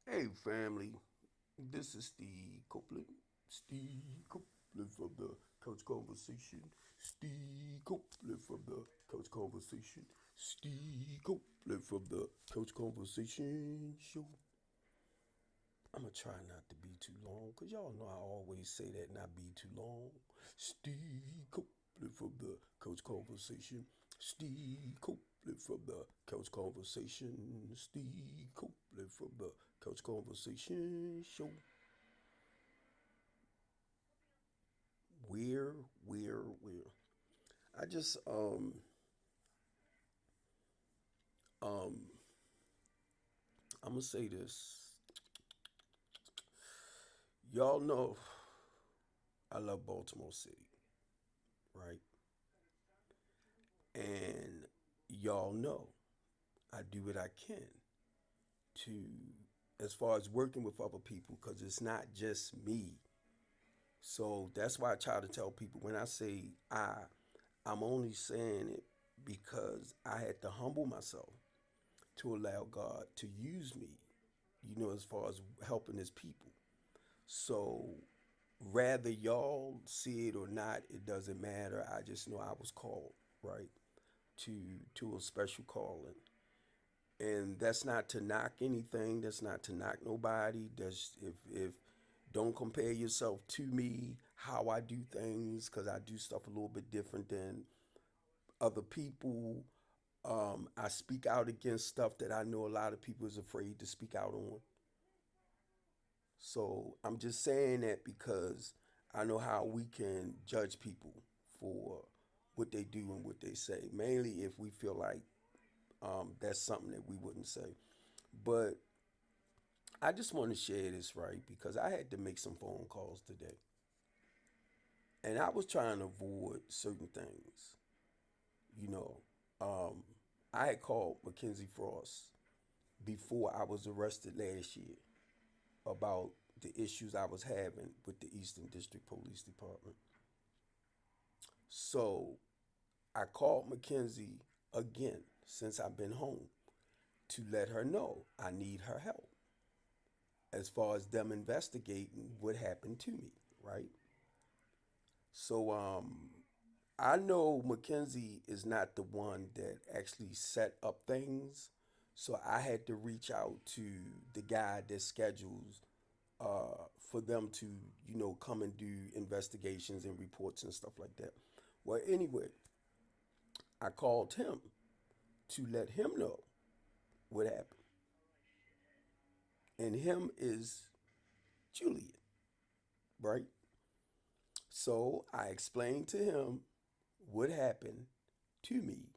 Hey, family. This is Steve Copeland. Steve Copeland from the Couch Conversation. Steve Copeland from the Couch Conversation. Steve Copeland from the Couch Conversation Show. I'm gonna try not to be too long, cause y'all know I always say that not be too long. Steve Copeland from the Couch Conversation. Steve Copeland from the Couch Conversation. Steve Copeland from the Couch Conversation Show. Where, where? I just um I'm gonna say this. Y'all know I love Baltimore City, right? And y'all know I do what I can to, as far as working with other people, because it's not just me. So that's why I try to tell people when I say I'm only saying it because I had to humble myself to allow God to use me, as far as helping his people. So rather y'all see it or not, it doesn't matter. I just know I was called, right, to a special calling. And that's not to knock anything. That's not to knock nobody. That's if don't compare yourself to me, how I do things, because I do stuff a little bit different than other people. I speak out against stuff that I know a lot of people is afraid to speak out on. So I'm just saying that because I know how we can judge people for what they do and what they say. Mainly if we feel like that's something that we wouldn't say. But I just want to share this, right, because I had to make some phone calls today. And I was trying to avoid certain things. You know, um, I had called Mackenzie Frost before I was arrested last year about the issues I was having with the Eastern District Police Department. So I called Mackenzie again since I've been home to let her know I need her help as far as them investigating what happened to me, right? So I know Mackenzie is not the one that actually set up things. So I had to reach out to the guy that schedules for them to, come and do investigations and reports and stuff like that. Well, anyway, I called him to let him know what happened. And him is Julian, right? So I explained to him what happened to me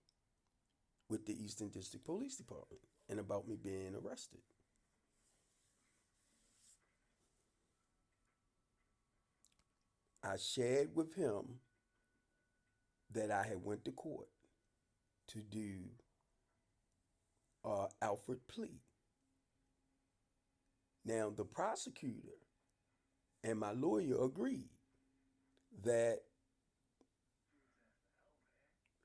with the Eastern District Police Department and about me being arrested. I shared with him that I had went to court to do Alfred plea. Now the prosecutor and my lawyer agreed that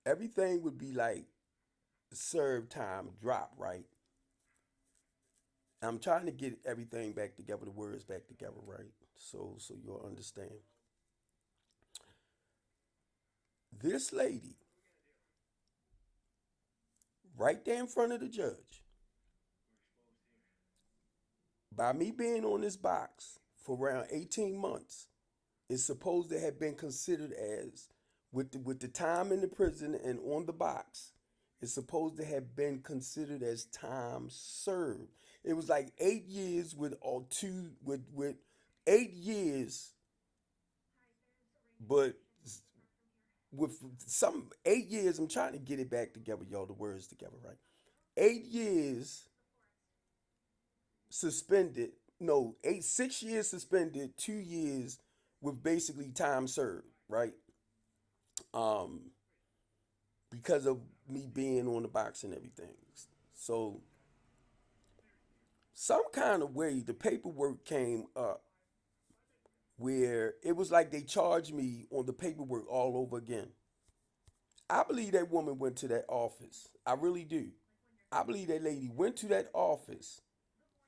everything would be like serve time drop, right? I'm trying to get everything back together, the words back together, right? So you'll understand. This lady, right there in front of the judge, by me being on this box for around 18 months, is supposed to have been considered as, with the time in the prison and on the box, it's supposed to have been considered as time served. It was like 8 years with all two with 8 years, but with some 8 years. I'm trying to get it back together, y'all. The words together, right? 8 years suspended. No, 6 years suspended. 2 years with basically time served, right? Um, because of me being on the box and everything. So some kind of way the paperwork came up where it was like they charged me on the paperwork all over again. I believe that woman went to that office. I really do. I believe that lady went to that office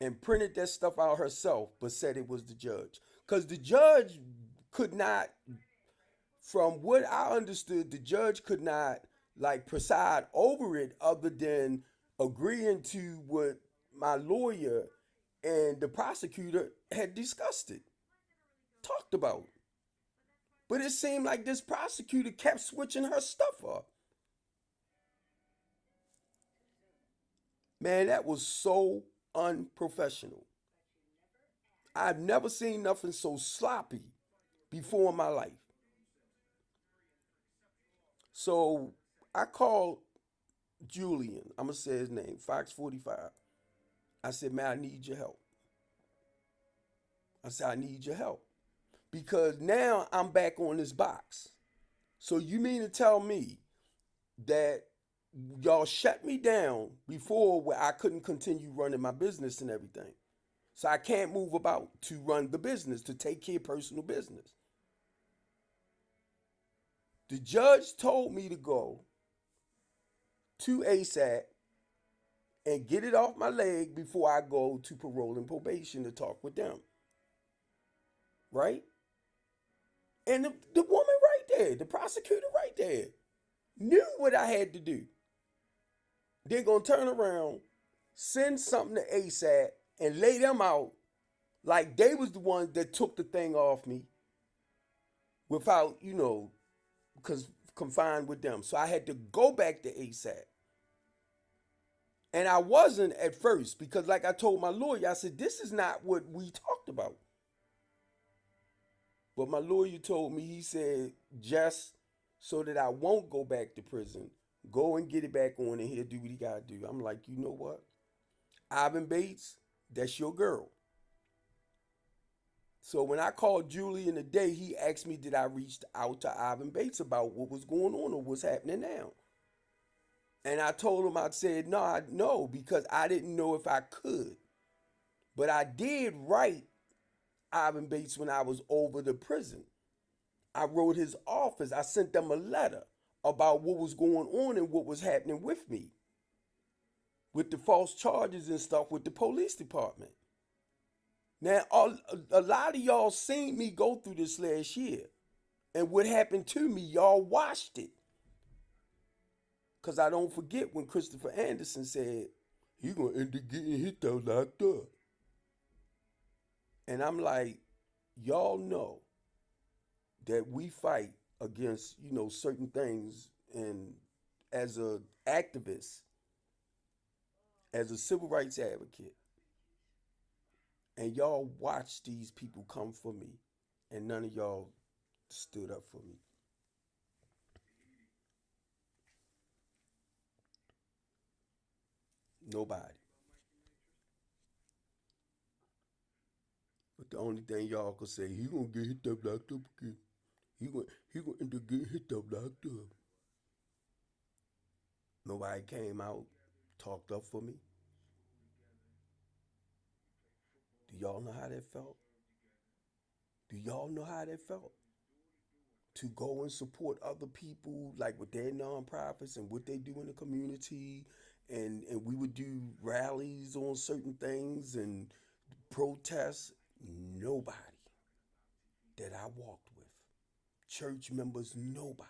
and printed that stuff out herself, but said it was the judge. Because the judge could not, from what I understood, the judge could not like preside over it other than agreeing to what my lawyer and the prosecutor had discussed it, talked about. But it seemed like this prosecutor kept switching her stuff up. Man, that was so unprofessional. I've never seen nothing so sloppy before in my life. So I called Julian, I'm going to say his name, Fox 45. I said, man, I need your help. I said, I need your help. Because now I'm back on this box. So you mean to tell me that y'all shut me down before where I couldn't continue running my business and everything? So I can't move about to run the business, to take care of personal business. The judge told me to go to ASAP and get it off my leg before I go to parole and probation to talk with them. Right? And the woman right there, the prosecutor right there, knew what I had to do. They're going to turn around, send something to ASAP, and lay them out like they was the ones that took the thing off me without, because confined with them. So I had to go back to ASAP. And I wasn't at first because, like I told my lawyer, I said, this is not what we talked about. But my lawyer told me, he said, just so that I won't go back to prison, go and get it back on and he'll do what he got to do. I'm like, you know what? Ivan Bates, that's your girl. So when I called Julian today, he asked me, did I reach out to Ivan Bates about what was going on or what's happening now? And I told him, I said, no, because I didn't know if I could. But I did write Ivan Bates when I was over the prison. I wrote his office. I sent them a letter about what was going on and what was happening with me, with the false charges and stuff with the police department. Now, a lot of y'all seen me go through this last year. And what happened to me, y'all watched it. Because I don't forget when Christopher Anderson said, he going to end up getting hit out locked up. And I'm like, y'all know that we fight against, certain things. And as a activist, as a civil rights advocate, and y'all watch these people come for me, and none of y'all stood up for me. Nobody. But the only thing y'all could say, he gonna get hit up locked up again. He gonna end up getting hit up locked up. Nobody came out, talked up for me. Do y'all know how that felt? Do y'all know how that felt? To go and support other people like with their nonprofits and what they do in the community, and we would do rallies on certain things and protests. Nobody that I walked with, church members, nobody,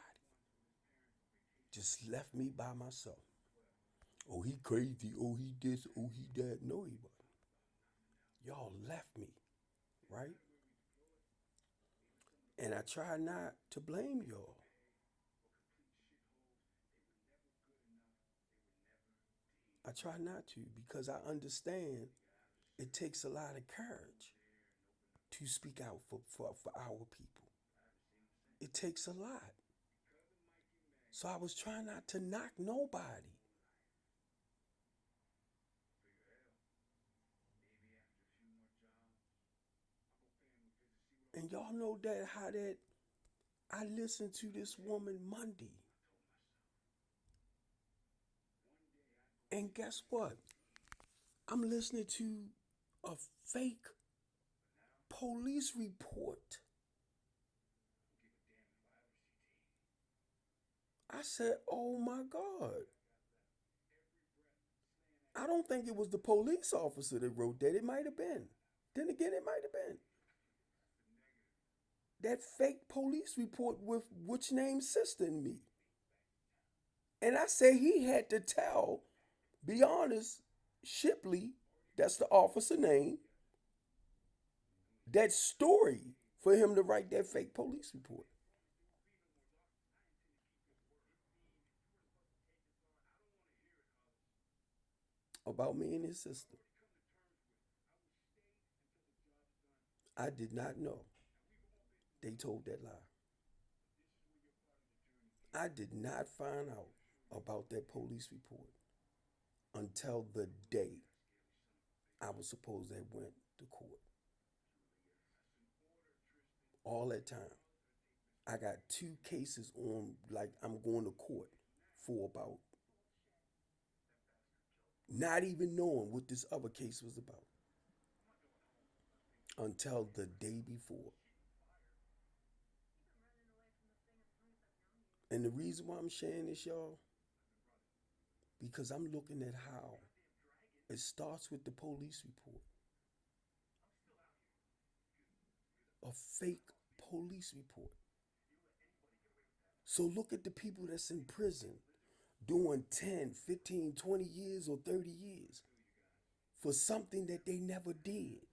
just left me by myself. Oh, he crazy. Oh, he this. Oh, he that. No, he wasn't. Y'all left me, right? And I try not to blame y'all. I try not to because I understand it takes a lot of courage to speak out for our people. It takes a lot. So I was trying not to knock nobody. And y'all know that how that I listened to this woman Monday. And guess what? I'm listening to a fake police report. I said, oh my God. I don't think it was the police officer that wrote that. It might have been. Then again, it might have been that fake police report with which name's sister and me. And I say he had to tell, be honest, Shipley, that's the officer name, that story for him to write that fake police report about me and his sister. I did not know they told that lie. I did not find out about that police report until the day I was supposed to have went to court. All that time, I got two cases on, like I'm going to court for about not even knowing what this other case was about until the day before. And the reason why I'm sharing this, y'all, because I'm looking at how it starts with the police report, a fake police report. So look at the people that's in prison doing 10, 15, 20 years or 30 years for something that they never did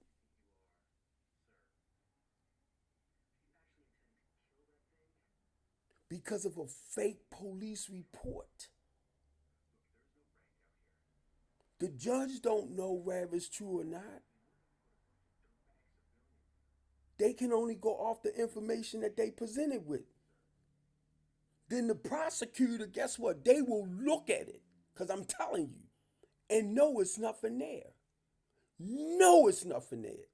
because of a fake police report. The judge don't know whether it's true or not. They can only go off the information that they presented with. Then the prosecutor, guess what? They will look at it, because I'm telling you, and know it's nothing there. Know it's nothing there.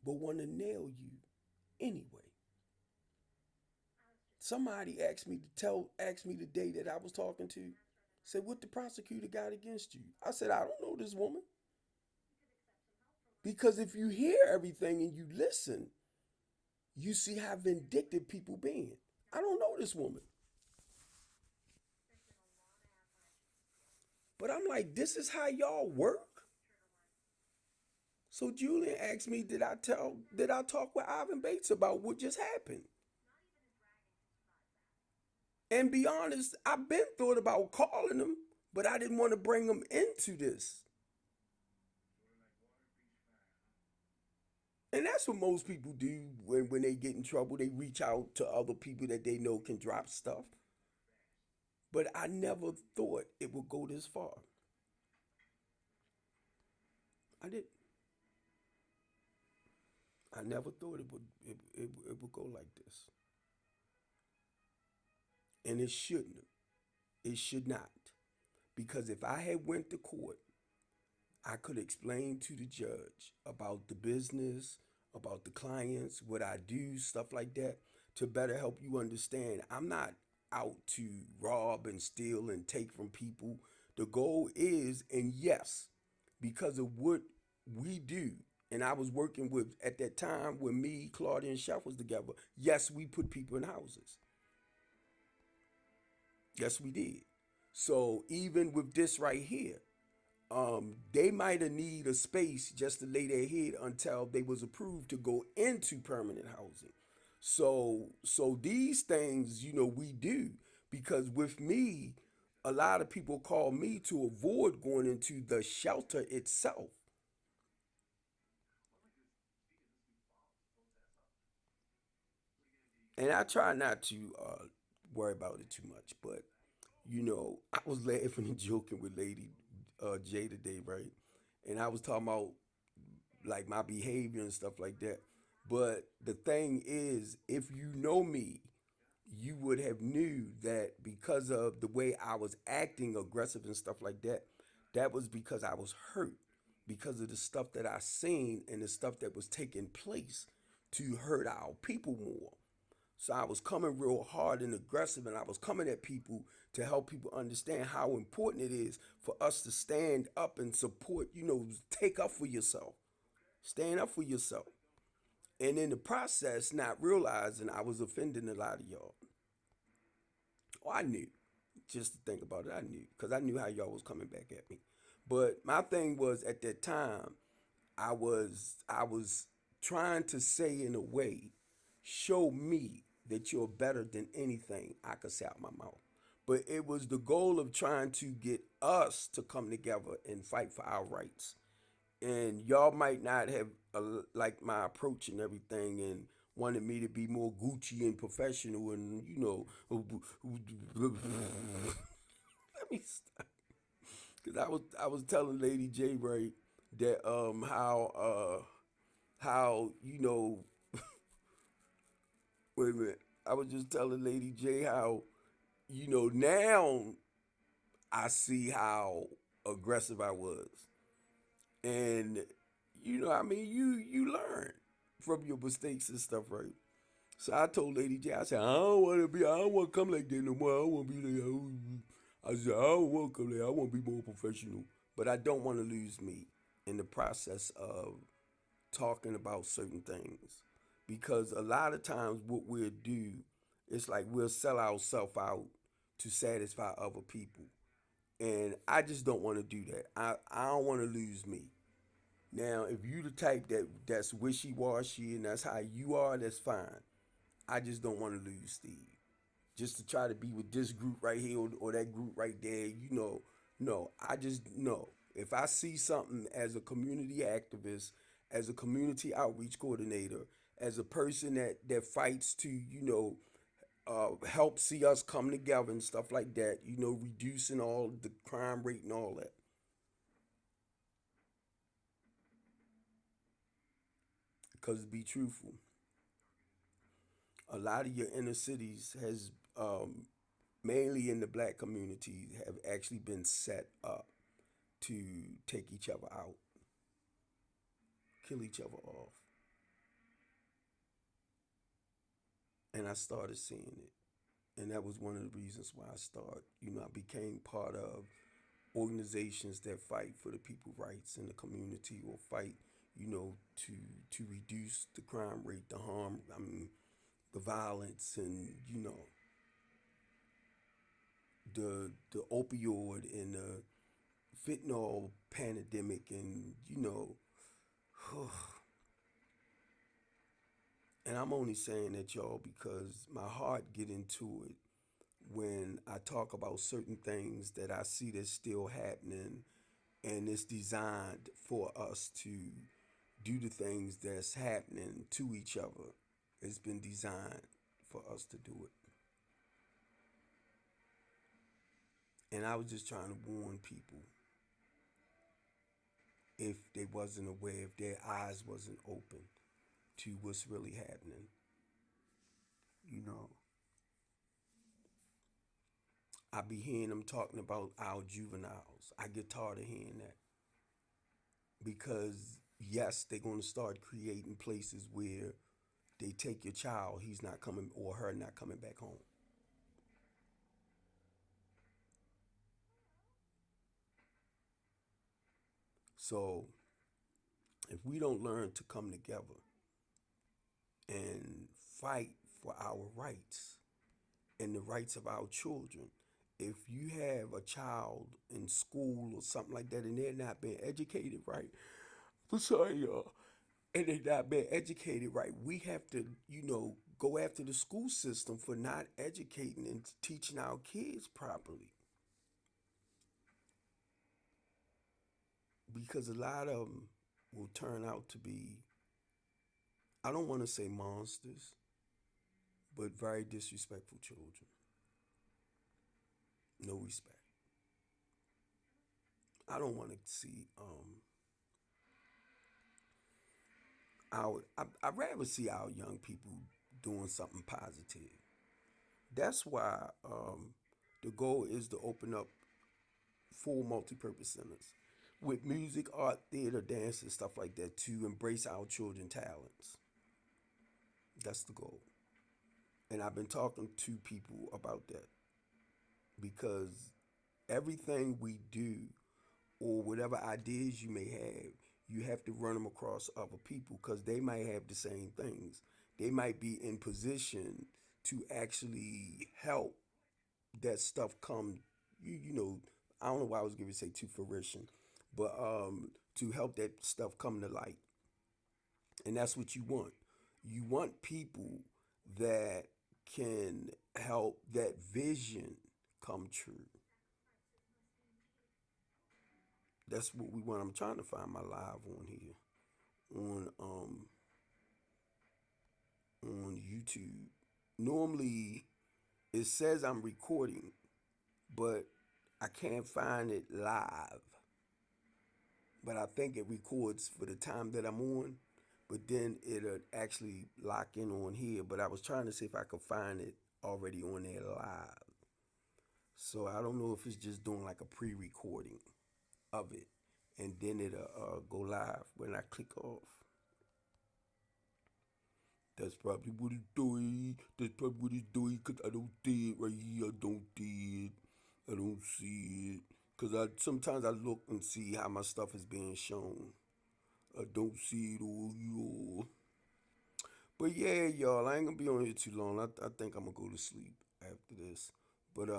But want to nail you anyway. Somebody asked me the day that I was talking to, said, what the prosecutor got against you? I said, I don't know this woman. Because if you hear everything and you listen, you see how vindictive people being. I don't know this woman. But I'm like, this is how y'all work? So Julian asked me, did I talk with Ivan Bates about what just happened? And be honest, I've been thought about calling him, but I didn't want to bring him into this. And that's what most people do when they get in trouble. They reach out to other people that they know can drop stuff. But I never thought it would go this far. I did. I never thought it would go like this. And it shouldn't. It should not. Because if I had went to court, I could explain to the judge about the business, about the clients, what I do, stuff like that, to better help you understand. I'm not out to rob and steal and take from people. The goal is, and yes, because of what we do, and I was working with at that time when me, Claudia, and Chef was together. Yes, we put people in houses. Yes, we did. So even with this right here, they might have need a space just to lay their head until they was approved to go into permanent housing. So these things, we do because with me, a lot of people call me to avoid going into the shelter itself. And I try not to worry about it too much, but I was laughing and joking with Lady J today, right? And I was talking about like my behavior and stuff like that. But the thing is, if you know me, you would have knew that because of the way I was acting aggressive and stuff like that, that was because I was hurt because of the stuff that I seen and the stuff that was taking place to hurt our people more. So I was coming real hard and aggressive, and I was coming at people to help people understand how important it is for us to stand up and support, take up for yourself, stand up for yourself. And in the process, not realizing I was offending a lot of y'all. Oh, I knew. just to think about it. I knew because I knew how y'all was coming back at me. But my thing was at that time, I was trying to say in a way, show me that you're better than anything I could say out my mouth. But it was the goal of trying to get us to come together and fight for our rights. And y'all might not have liked my approach and everything, and wanted me to be more Gucci and professional, and let me stop. Because I was telling Lady J, right, that how wait a minute, I was just telling Lady J how now I see how aggressive I was. And I mean, you learn from your mistakes and stuff, right? So I told Lady J, I said, I don't want to come like that no more. I don't want to be like, I said, I don't want to come like that. I want to be more professional. But I don't want to lose me in the process of talking about certain things. Because a lot of times what we'll do, it's like we'll sell ourselves out to satisfy other people. And I just don't want to do that. I don't want to lose me. Now, if you the type that's wishy washy and that's how you are, that's fine. I just don't want to lose Steve. Just to try to be with this group right here or that group right there, no. I just no. If I see something as a community activist, as a community outreach coordinator, as a person that fights to help see us come together and stuff like that, reducing all the crime rate and all that. Because to be truthful, a lot of your inner cities has mainly in the black community have actually been set up to take each other out, kill each other off. And I started seeing it. And that was one of the reasons why I became part of organizations that fight for the people's rights in the community or fight, to reduce the crime rate, the harm, I mean, the violence, and the opioid and the fentanyl pandemic, and and I'm only saying that, y'all, because my heart get into it when I talk about certain things that I see that's still happening, and it's designed for us to do the things that's happening to each other. It's been designed for us to do it. And I was just trying to warn people, if they wasn't aware, if their eyes wasn't open to what's really happening. You know, I be hearing them talking about our juveniles. I get tired of hearing that because yes, they're going to start creating places where they take your child, he's not coming or her not coming back home. So if we don't learn to come together and fight for our rights and the rights of our children, if you have a child in school or something like that and they're not being educated right, I'm sorry, y'all, and they're not being educated right, we have to, go after the school system for not educating and teaching our kids properly. Because a lot of them will turn out to be, I don't want to say monsters, but very disrespectful children. No respect. I don't want to see I'd rather see our young people doing something positive. That's why the goal is to open up full multi-purpose centers with music, art, theater, dance, and stuff like that to embrace our children talents. That's the goal. And I've been talking to people about that because everything we do or whatever ideas you may have, you have to run them across other people because they might have the same things. They might be in position to actually help that stuff come, you know, I don't know why I was going to say to fruition, but to help that stuff come to light. And that's what you want. You want people that can help that vision come true. That's what we want. I'm trying to find my live on here on on YouTube. Normally it says I'm recording, but I can't find it live. But I think it records for the time that I'm on. But then it'll actually lock in on here. But I was trying to see if I could find it already on there live. So I don't know if it's just doing like a pre-recording of it, and then it'll go live when I click off. That's probably what it's doing. That's probably what it's doing because I don't see it right here. I don't see it. I don't see it. Because sometimes I look and see how my stuff is being shown. I don't see it all, y'all. But yeah, y'all, I ain't gonna be on here too long. I think I'm gonna go to sleep after this. But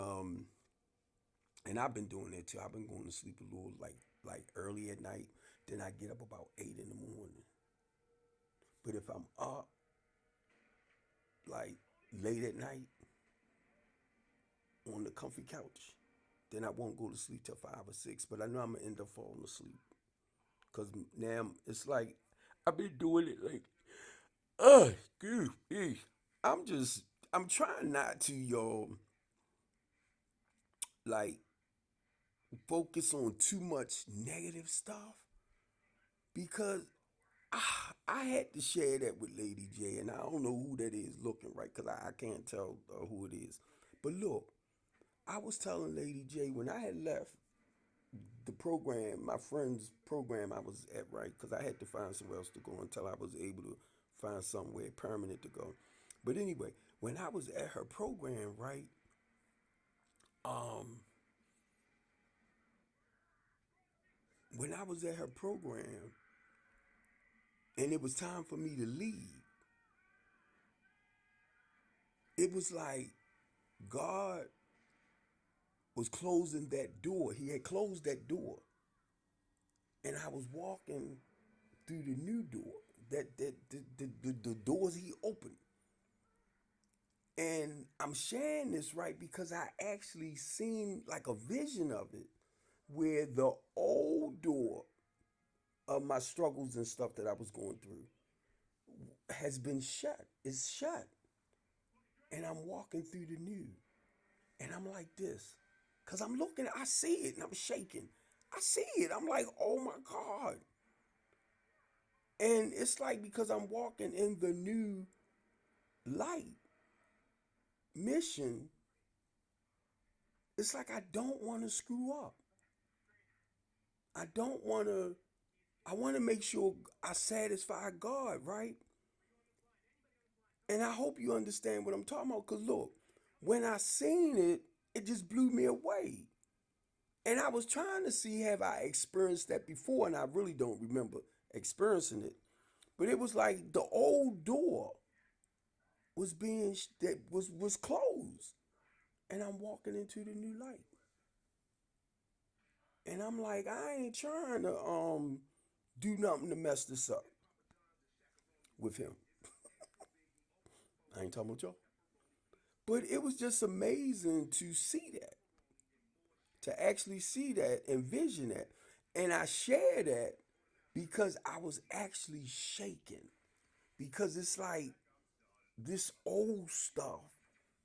and I've been doing that too. I've been going to sleep a little like early at night. Then I get up about 8 in the morning. But if I'm up like late at night on the comfy couch, then I won't go to sleep till 5 or 6. But I know I'm gonna end up falling asleep because now it's like I've been doing it like, excuse me. I'm just I'm trying not to y'all like focus on too much negative stuff because I had to share that with Lady J, and I don't know who that is looking right because I can't tell who it is. But look, I was telling Lady J when I had left the program, my friend's program I was at, right? Because I had to find somewhere else to go until I was able to find somewhere permanent to go. But anyway, when I was at her program, right? Um, when I was at her program and it was time for me to leave, it was like God was closing that door. He had closed that door, and I was walking through the new door. The doors he opened. And I'm sharing this right because I actually seen like a vision of it where the old door of my struggles and stuff that I was going through has been shut. It's shut. And I'm walking through the new. And I'm like this. Cause I'm looking, I see it and I'm shaking. I see it. I'm like, oh my God. And it's like because I'm walking in the new light mission, it's like I don't want to screw up. I don't want to, I want to make sure I satisfy God, right? And I hope you understand what I'm talking about. Because look, when I seen it, it just blew me away. And I was trying to see have I experienced that before, and I really don't remember experiencing it. But it was like the old door was being that was closed, and I'm walking into the new light. And I'm like, I ain't trying to do nothing to mess this up with him. I ain't talking about y'all. But it was just amazing to see that, to actually see that, envision that. And I share that because I was actually shaking. Because it's like this old stuff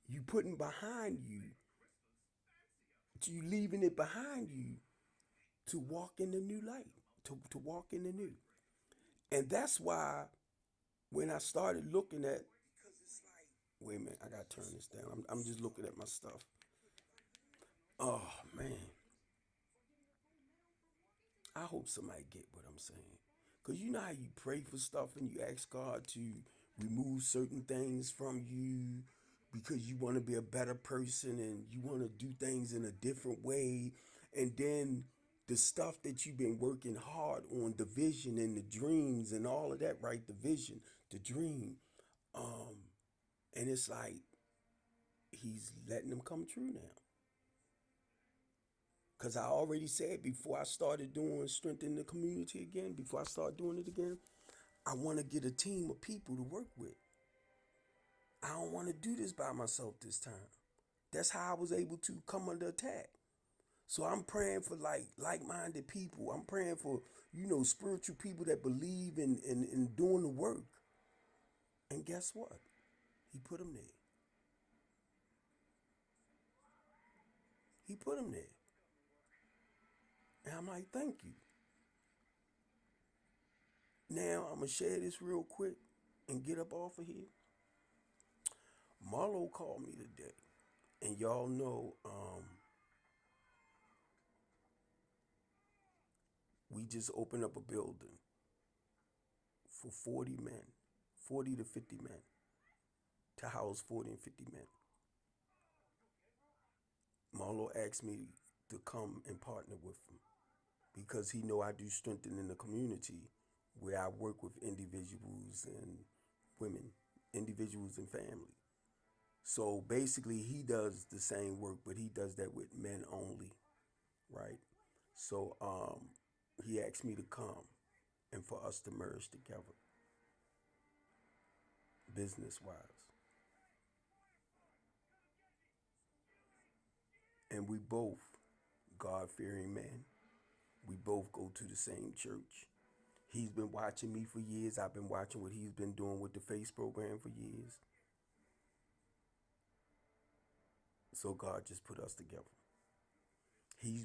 you putting behind you, you leaving it behind you to walk in the new light, to walk in the new. And that's why when I started looking at, wait a minute, I gotta turn this down. I'm just looking at my stuff. Oh man, I hope somebody get what I'm saying. Cause you know how you pray for stuff and you ask God to remove certain things from you because you want to be a better person and you want to do things in a different way. And then the stuff that you've been working hard on, the vision and the dreams and all of that, right? The vision, the dream. Um, and it's like he's letting them come true now. Because I already said before I started doing strengthening the community again, before I start doing it again, I want to get a team of people to work with. I don't want to do this by myself this time. That's how I was able to come under attack. So I'm praying for like-minded people. I'm praying for, spiritual people that believe in doing the work. And guess what? He put them there. He put them there. And I'm like, thank you. Now I'm going to share this real quick and get up off of here. Marlo called me today. And y'all know we just opened up a building for 40 men, 40 to 50 men, to house 40 and 50 men. Marlo asked me to come and partner with him because he know I do strengthening the community where I work with individuals and women, individuals and family. So basically he does the same work, but he does that with men only, right? So he asked me to come and for us to merge together, business-wise. And we both God-fearing men. We both go to the same church. He's been watching me for years. I've been watching what he's been doing with the FACE program for years. So God just put us together.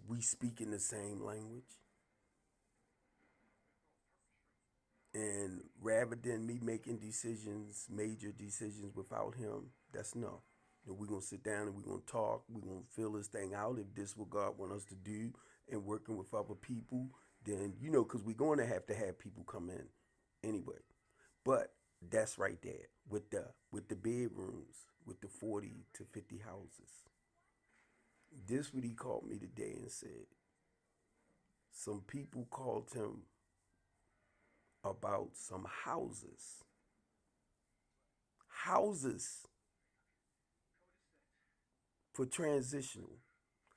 We speak in the same language. And rather than me making decisions, major decisions without him, that's no. We're going to sit down and we're going to talk. We're going to fill this thing out. If this is what God wants us to do and working with other people, then, because we're going to have people come in anyway. But that's right there with the bedrooms, with the 40 to 50 houses. This what he called me today and said. Some people called him about some houses. Houses for transitional.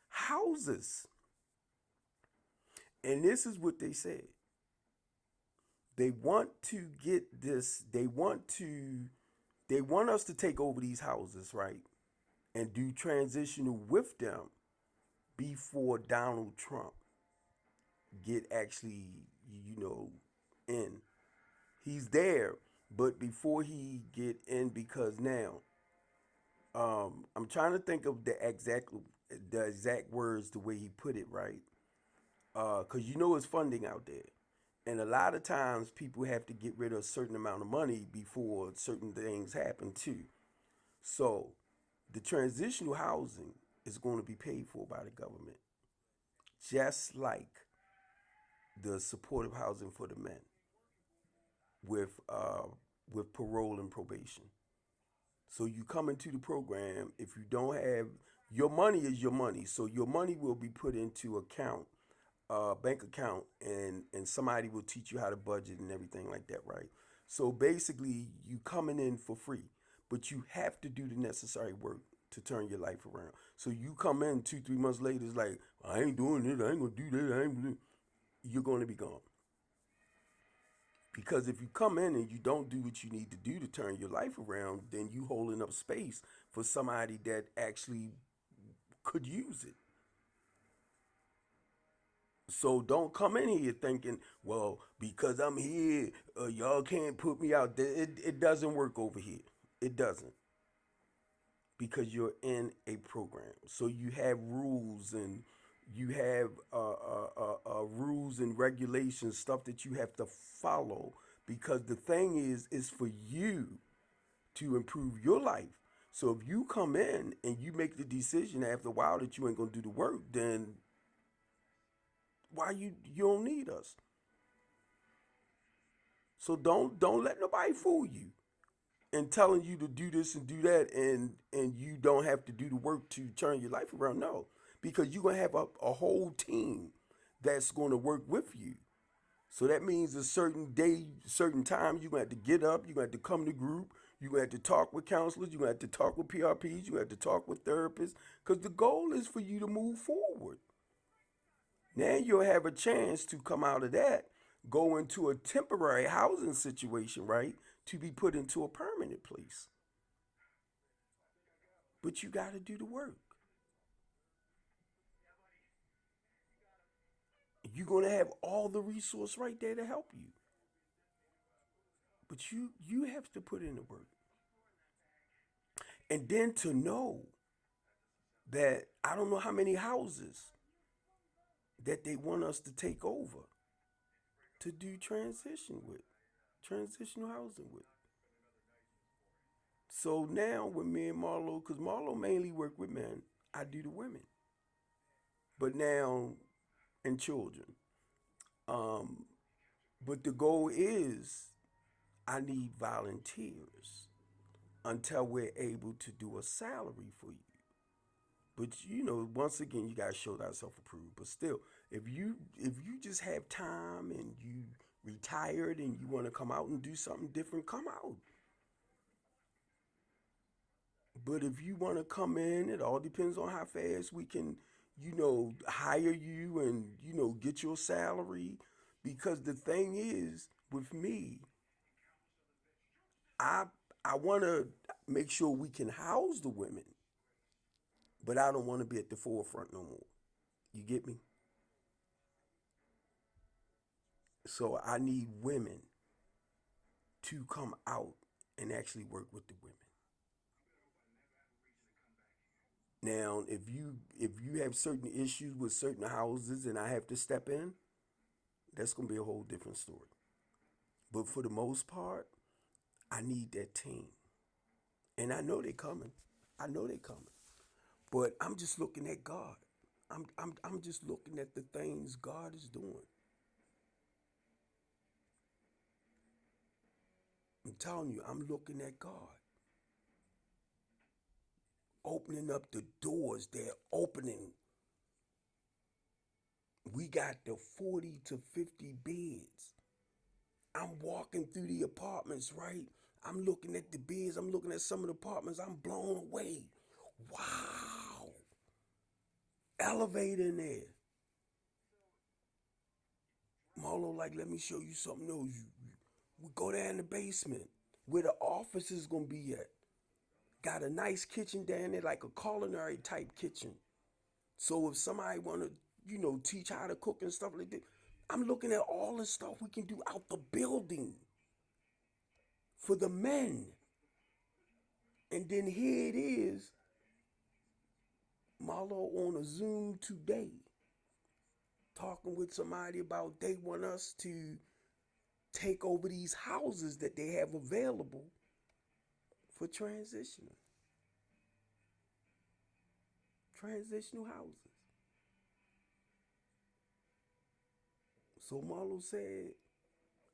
Houses. And this is what they said. They want to get this, they want us to take over these houses, right? And do transitional with them before Donald Trump get actually, in. He's there, but before he get in, because now, I'm trying to think of the exact words the way he put it, right? Because it's funding out there. And a lot of times people have to get rid of a certain amount of money before certain things happen too. So the transitional housing is going to be paid for by the government, just like the supportive housing for the men with parole and probation. So you come into the program, if you don't have, your money is your money. So your money will be put into account, bank account, and somebody will teach you how to budget and everything like that, right? So basically you coming in for free, but you have to do the necessary work to turn your life around. So you come in 2-3 months later, it's like, I ain't doing it, I ain't gonna do that, you're gonna be gone. Because if you come in and you don't do what you need to do to turn your life around, then you holding up space for somebody that actually could use it. So don't come in here thinking, well, because I'm here, y'all can't put me out there. It doesn't work over here. It doesn't. Because you're in a program. So you have rules and you have rules and regulations, stuff that you have to follow. Because the thing is for you to improve your life. So if you come in and you make the decision after a while that you ain't gonna do the work, then why you don't need us? So don't let nobody fool you and telling you to do this and do that, and you don't have to do the work to turn your life around. No, because you're gonna have a whole team that's gonna work with you. So that means a certain day, certain time, you're gonna have to get up, you're gonna have to come to group, You're going to have to talk with counselors. You're going to have to talk with PRPs. You're going to have to talk with therapists because the goal is for you to move forward. Now you'll have a chance to come out of that, go into a temporary housing situation, right? To be put into a permanent place. But you got to do the work. You're going to have all the resource right there to help you. But you have to put in the work. And then to know that I don't know how many houses that they want us to take over to do transitional housing with. So now with me and Marlo, because Marlo mainly work with men, I do the women. But now, and children. Um, but the goal is I need volunteers until we're able to do a salary for you. But once again, you gotta show that self approved. But still, if you just have time and you retired and you want to come out and do something different, come out. But if you want to come in, it all depends on how fast we can, hire you and get your salary. Because the thing is, with me, I I want to make sure we can house the women, but I don't want to be at the forefront no more. You get me? So I need women to come out and actually work with the women. Now, if you have certain issues with certain houses and I have to step in, that's gonna be a whole different story. But for the most part, I need that team, and I know they're coming. I know they're coming. But I'm just looking at God. I'm just looking at the things God is doing. I'm telling you, I'm looking at God opening up the doors. They're opening. We got the 40 to 50 beds. I'm walking through the apartments, right? I'm looking at the beds. I'm looking at some of the apartments. I'm blown away. Wow. Elevator in there. Marlo, like, let me show you something else. We go down in the basement where the office is going to be at. Got a nice kitchen down there, like a culinary type kitchen. So if somebody want to, teach how to cook and stuff like that, I'm looking at all the stuff we can do out the building for the men. And then here it is, Marlo on a Zoom today, talking with somebody about they want us to take over these houses that they have available for transitional houses. So Marlo said,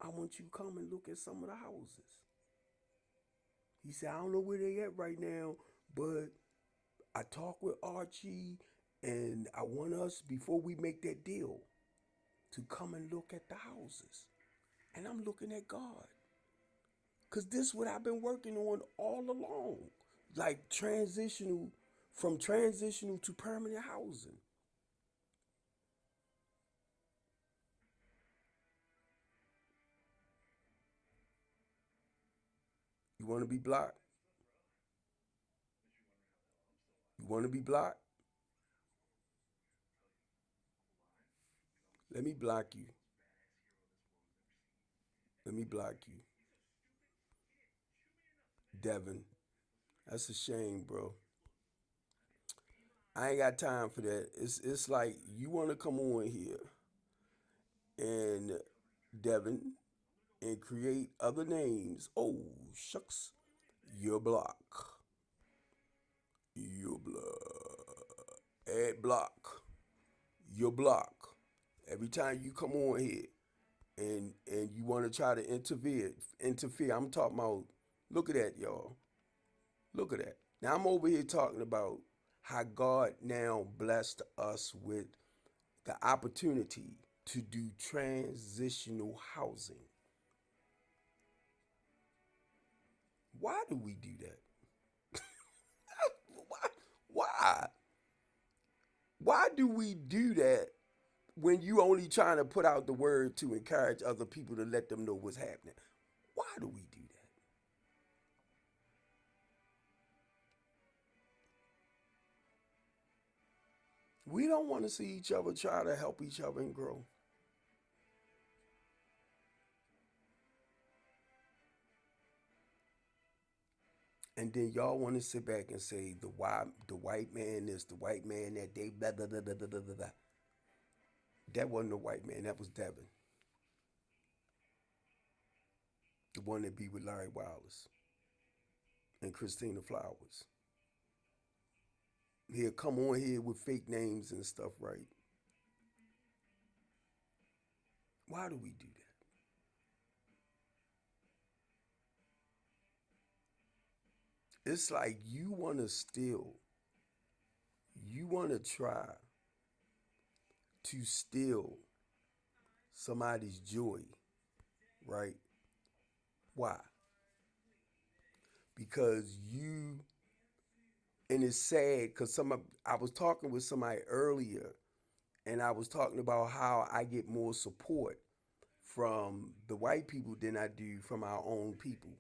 I want you to come and look at some of the houses. He said, I don't know where they at right now, but I talked with Archie and I want us, before we make that deal, to come and look at the houses. And I'm looking at God. Because this is what I've been working on all along. Like from transitional to permanent housing. You want to be blocked? You want to be blocked? Let me block you. Let me block you. Devin, that's a shame, bro. I ain't got time for that. It's like you want to come on here and Devin and create other names. Oh, shucks. Your block. Your block. Add block. Your block. Every time you come on here and you want to try to interfere. I'm talking about, look at that, y'all. Look at that. Now I'm over here talking about how God now blessed us with the opportunity to do transitional housing. Why do we do that? Why? Why? Why do we do that when you only trying to put out the word to encourage other people to let them know what's happening? Why do we do that? We don't want to see each other try to help each other and grow. And then y'all want to sit back and say the white man is the white man that they blah blah blah blah blah blah blah. That wasn't the white man. That was Devin, the one that be with Larry Wallace and Christina Flowers. He'll come on here with fake names and stuff, right? Why do we do that? It's like you want to try to steal somebody's joy, right? Why? Because you, and it's sad because I was talking with somebody earlier, and I was talking about how I get more support from the white people than I do from our own people,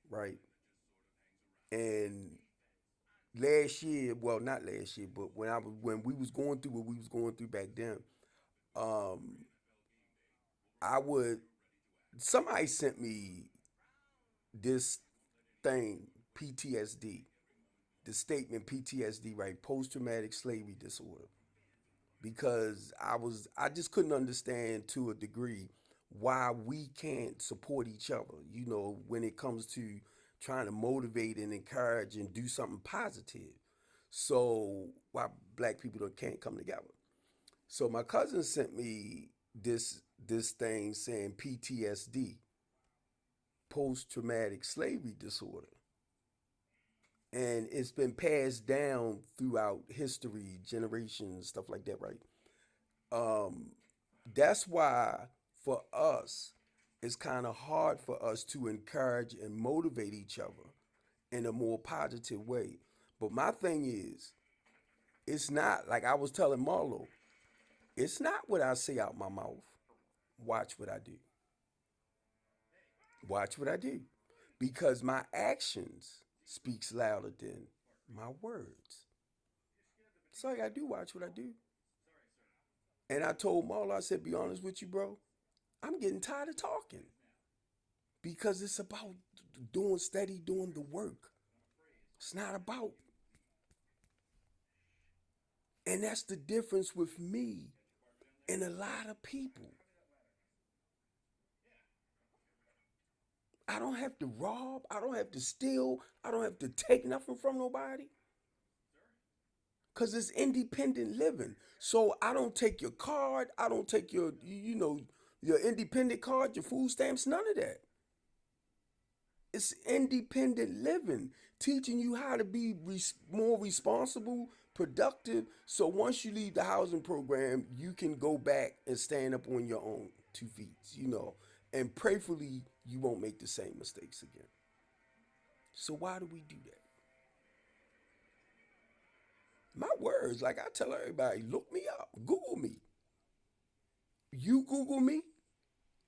right? And last year, well, not last year, but when we was going through what we was going through back then, um, I would somebody sent me this thing, PTSD, the statement PTSD, right? Post traumatic slavery disorder. Because I just couldn't understand to a degree why we can't support each other, when it comes to trying to motivate and encourage and do something positive. So why black people can't come together. So my cousin sent me this thing saying PTSD, post traumatic slavery disorder. And it's been passed down throughout history, generations, stuff like that, right? Um, that's why for us, it's kind of hard for us to encourage and motivate each other in a more positive way. But my thing is, it's not like I was telling Marlo, it's not what I say out my mouth. Watch what I do. Watch what I do. Because my actions speaks louder than my words. So I gotta do watch what I do. And I told Marlo, I said, be honest with you, bro, I'm getting tired of talking. Because it's about doing steady, doing the work. It's not about. And that's the difference with me and a lot of people. I don't have to rob. I don't have to steal. I don't have to take nothing from nobody. Because it's independent living. So I don't take your card. I don't take your independent card, your food stamps, none of that. It's independent living, teaching you how to be more responsible, productive. So once you leave the housing program, you can go back and stand up on your own 2 feet. And prayerfully, you won't make the same mistakes again. So why do we do that? My words, like I tell everybody, look me up, Google me. You Google me,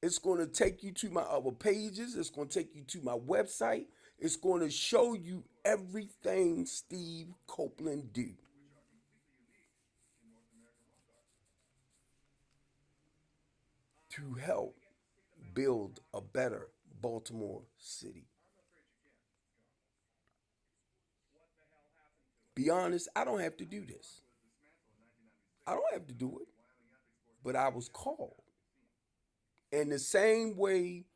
it's going to take you to my other pages. It's going to take you to my website. It's going to show you everything Steve Copeland do to help build a better Baltimore City. Be honest, I don't have to do this. I don't have to do it, but I was called. In the same way,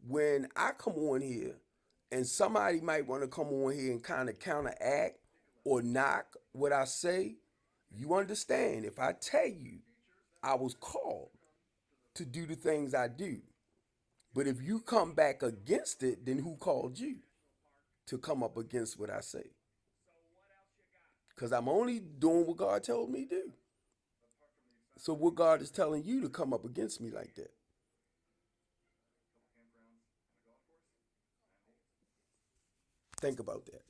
when I come on here and somebody might want to come on here and kind of counteract or knock what I say, you understand. If I tell you I was called to do the things I do, but if you come back against it, then who called you to come up against what I say? Because I'm only doing what God told me to do. So what God is telling you to come up against me like that? Think about that.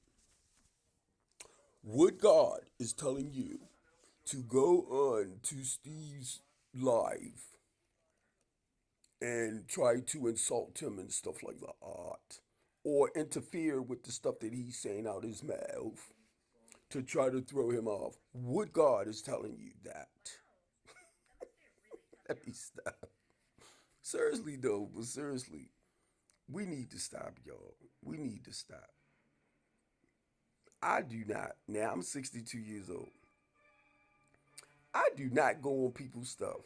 What God is telling you to go on to Steve's live and try to insult him and stuff like that, or interfere with the stuff that he's saying out his mouth to try to throw him off. What God is telling you that? Let me stop. Seriously though, but seriously, we need to stop, y'all. We need to stop. I do not. Now I'm 62 years old. I do not go on people's stuff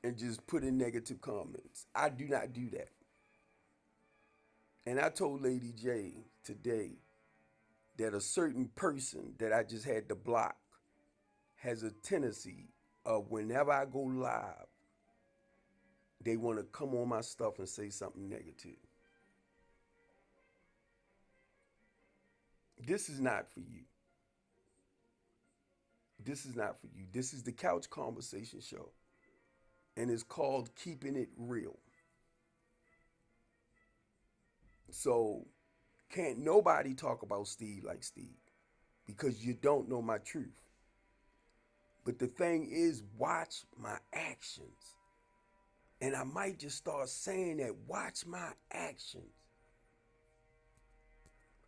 and just put in negative comments. I do not do that. And I told Lady J today that a certain person that I just had to block has a tendency of whenever I go live, they want to come on my stuff and say something negative. This is not for you. This is not for you. This is the Couch Conversation Show. And it's called Keeping It Real. So can't nobody talk about Steve like Steve because you don't know my truth. But the thing is, watch my actions. And I might just start saying that, watch my actions.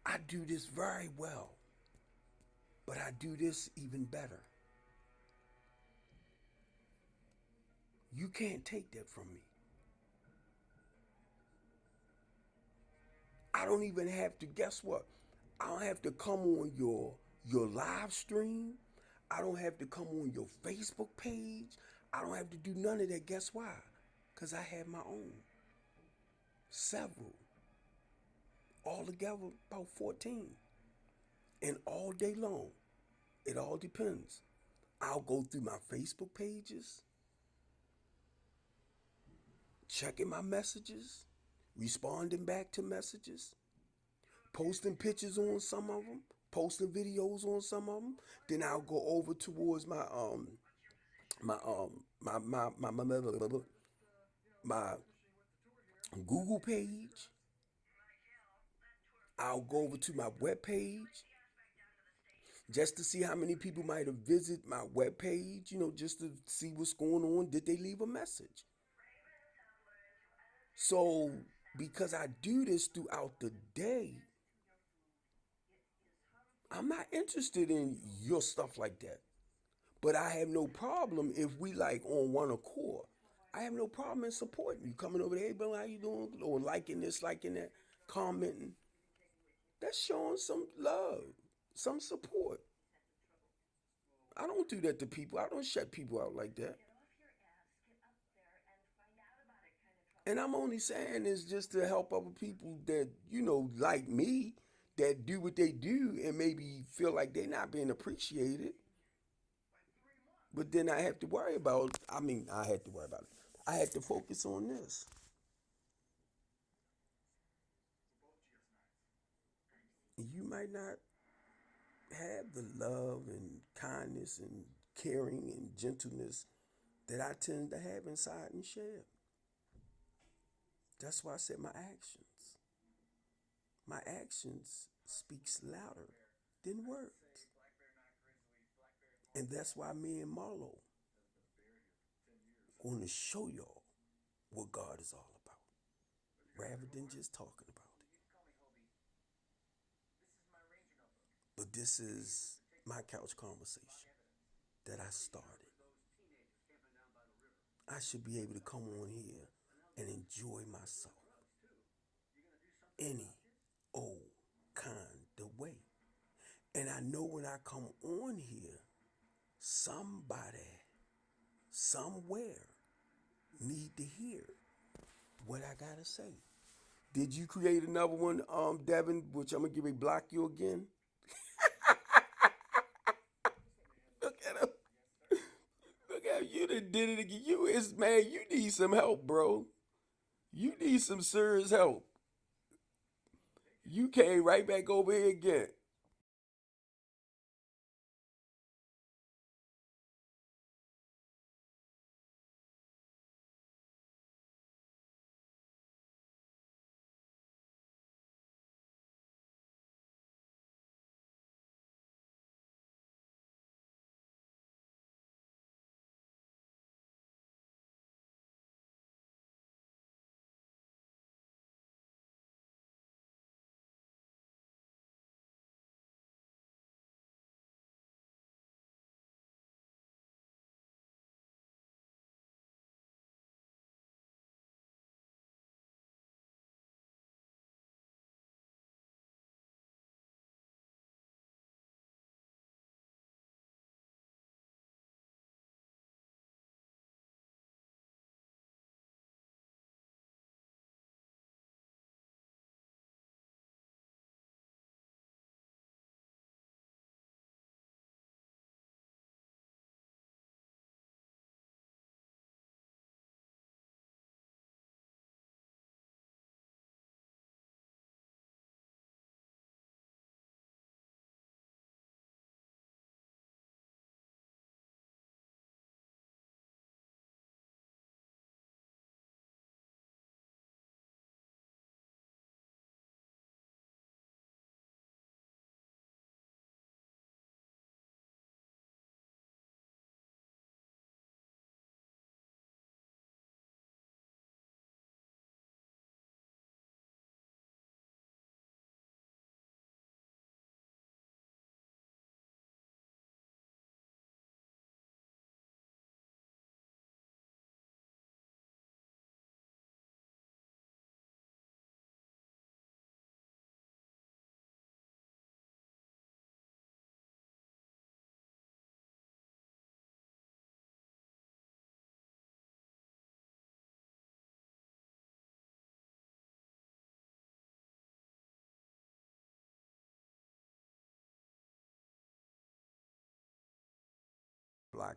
I do this very well, but I do this even better. You can't take that from me. I don't even have to, guess what? I don't have to come on your live stream. I don't have to come on your Facebook page. I don't have to do none of that. Guess why? Because I have my own. Several. Altogether, about 14. And all day long. It all depends. I'll go through my Facebook pages, checking my messages, responding back to messages, posting pictures on some of them, posting videos on some of them. Then I'll go over towards my my Google page. I'll go over to my web page just to see how many people might have visited my web page, just to see what's going on. Did they leave a message? So, because I do this throughout the day, I'm not interested in your stuff like that. But I have no problem if we like on one accord. I have no problem in supporting you. Coming over there, hey, bro, how you doing? Or liking this, liking that, commenting. That's showing some love, some support. I don't do that to people. I don't shut people out like that. And I'm only saying this just to help other people that, like me, that do what they do and maybe feel like they're not being appreciated. But then I have to worry about, I had to worry about it. I had to focus on this. You might not have the love and kindness and caring and gentleness that I tend to have inside and share. That's why I said my actions. My actions speaks louder than words. And that's why me and Marlo going to show y'all what God is all about, rather than just talking about it. But this is my couch conversation that I started. I should be able to come on here and enjoy myself any old kind of way. And I know when I come on here, somebody, somewhere, need to hear what I gotta say. Did you create another one, Devin, which I'm gonna give a block you again? Look at him. Look at him. You done did it again. You need some help, bro. You need some serious help. You came right back over here again.